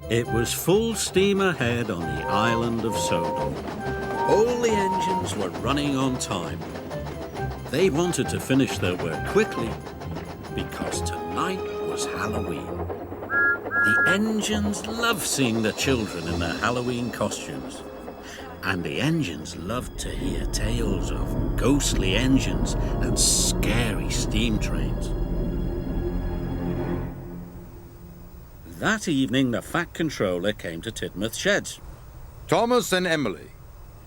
It was full steam ahead on the island of Sodor. All the engines were running on time. They wanted to finish their work quickly because tonight was Halloween. The engines loved seeing the children in their Halloween costumes. And the engines loved to hear tales of ghostly engines and scary steam trains. That evening, the Fat Controller came to Tidmouth Sheds. Thomas and Emily,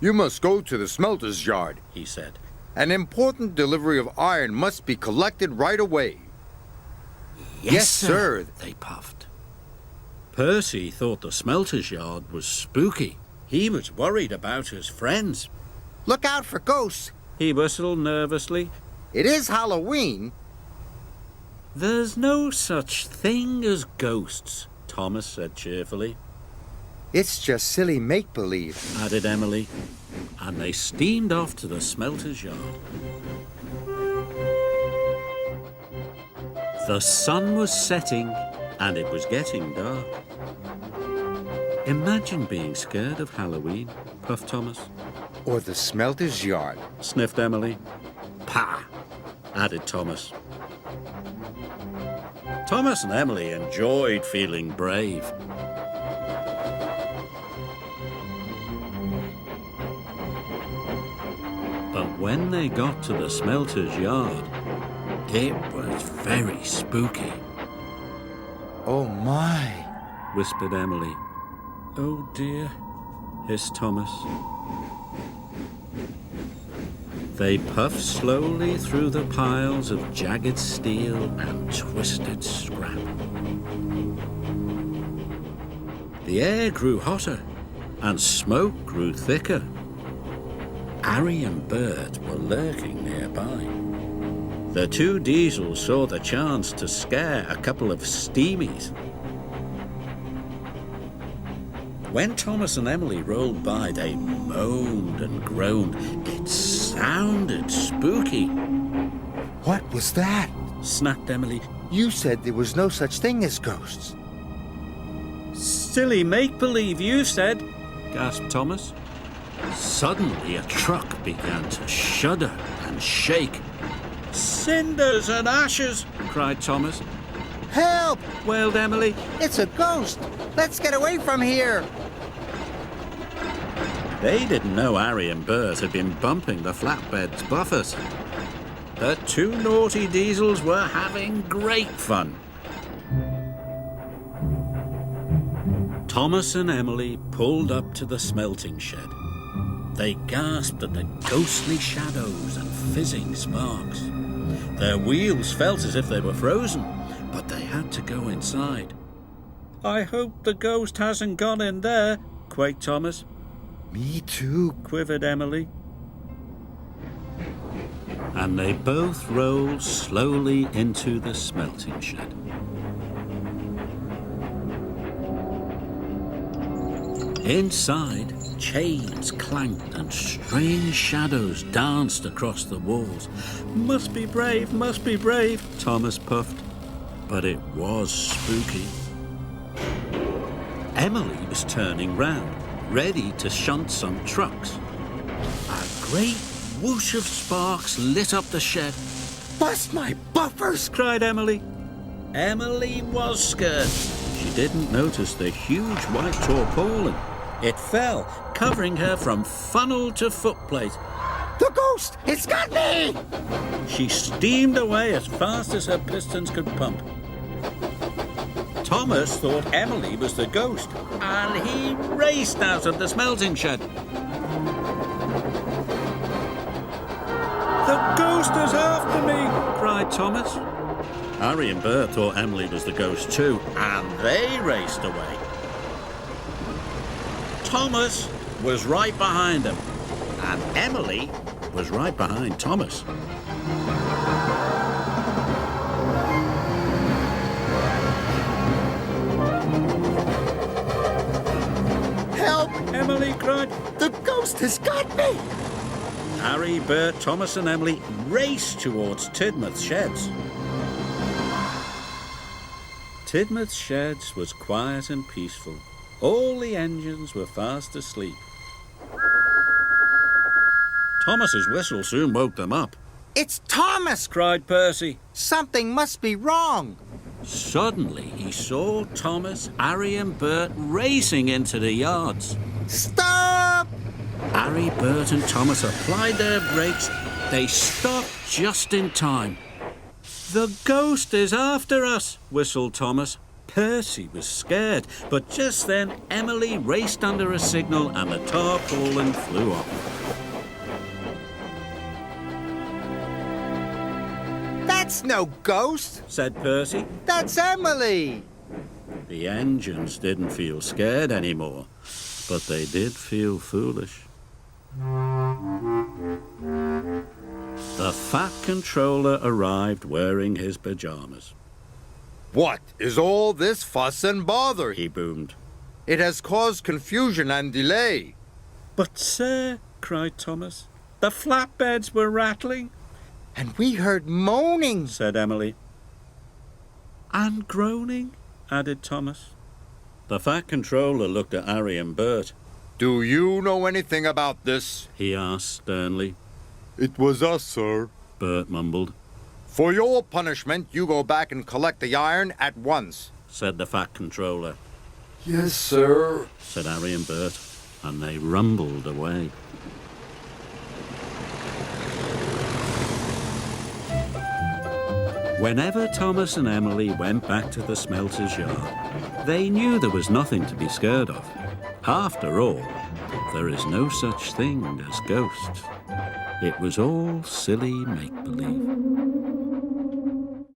you must go to the smelter's yard, he said. An important delivery of iron must be collected right away. Yes, sir, they puffed. Percy thought the smelter's yard was spooky. He was worried about his friends. Look out for ghosts. He whistled nervously. It is Halloween. There's no such thing as ghosts, Thomas said cheerfully. It's just silly make-believe, added Emily, and they steamed off to the smelter's yard. The sun was setting and it was getting dark. Imagine being scared of Halloween, puffed Thomas. Or the smelter's yard, sniffed Emily. Pah, added Thomas. Thomas and Emily enjoyed feeling brave. But when they got to the smelter's yard, it was very spooky. Oh my, whispered Emily. Oh dear, hissed Thomas. They puffed slowly through the piles of jagged steel and twisted scrap. The air grew hotter and smoke grew thicker. Arry and Bert were lurking nearby. The two diesels saw the chance to scare a couple of steamies. When Thomas and Emily rolled by, they moaned and groaned. It sounded spooky. What was that? Snapped Emily. You said there was no such thing as ghosts. Silly make-believe, you said, gasped Thomas. Suddenly a truck began to shudder and shake. Cinders and ashes, cried Thomas. Help! Wailed Emily. It's a ghost! Let's get away from here! They didn't know Arry and Bert had been bumping the flatbed's buffers. The two naughty diesels were having great fun. Thomas and Emily pulled up to the smelting shed. They gasped at the ghostly shadows and fizzing sparks. Their wheels felt as if they were frozen, but they had to go inside. I hope the ghost hasn't gone in there, quaked Thomas. Me too, quivered Emily. And they both rolled slowly into the smelting shed. Inside, chains clanked and strange shadows danced across the walls. Must be brave, Thomas puffed. But it was spooky. Emily was turning round, ready to shunt some trucks. A great whoosh of sparks lit up the shed. Bust my buffers, cried Emily. Emily was scared. She didn't notice the huge white tarpaulin. It fell, covering her from funnel to footplate. The ghost! It's got me! She steamed away as fast as her pistons could pump. Thomas thought Emily was the ghost, and he raced out of the smelting shed. The ghost is after me, cried Thomas. Arry and Bert thought Emily was the ghost too, and they raced away. Thomas was right behind them, and Emily was right behind Thomas. Help! Emily cried. The ghost has got me! Arry, Bert, Thomas and Emily raced towards Tidmouth Sheds. Tidmouth Sheds was quiet and peaceful. All the engines were fast asleep. Thomas's whistle soon woke them up. It's Thomas! Cried Percy. Something must be wrong. Suddenly, he saw Thomas, Arry and Bert racing into the yards. Stop! Arry, Bert and Thomas applied their brakes. They stopped just in time. The ghost is after us, whistled Thomas. Percy was scared, but just then Emily raced under a signal and the tarpaulin flew off. That's no ghost, Said Percy. that's Emily. The engines didn't feel scared anymore, but they did feel foolish. The Fat Controller arrived wearing his pajamas. What is all this fuss and bother? He boomed. It has caused confusion and delay. But, sir, cried Thomas, the flatbeds were rattling, And we heard moaning. said Emily. And groaning, added Thomas. The Fat Controller looked at Arry and Bert. Do you know anything about this? He asked sternly. It was us, sir. Bert mumbled, For your punishment, you go back and collect the iron at once. said the Fat Controller. Yes, sir. Said Arry and Bert, and they rumbled away. Whenever Thomas and Emily went back to the smelter's yard, they knew there was nothing to be scared of. After all, there is no such thing as ghosts. It was all silly make-believe.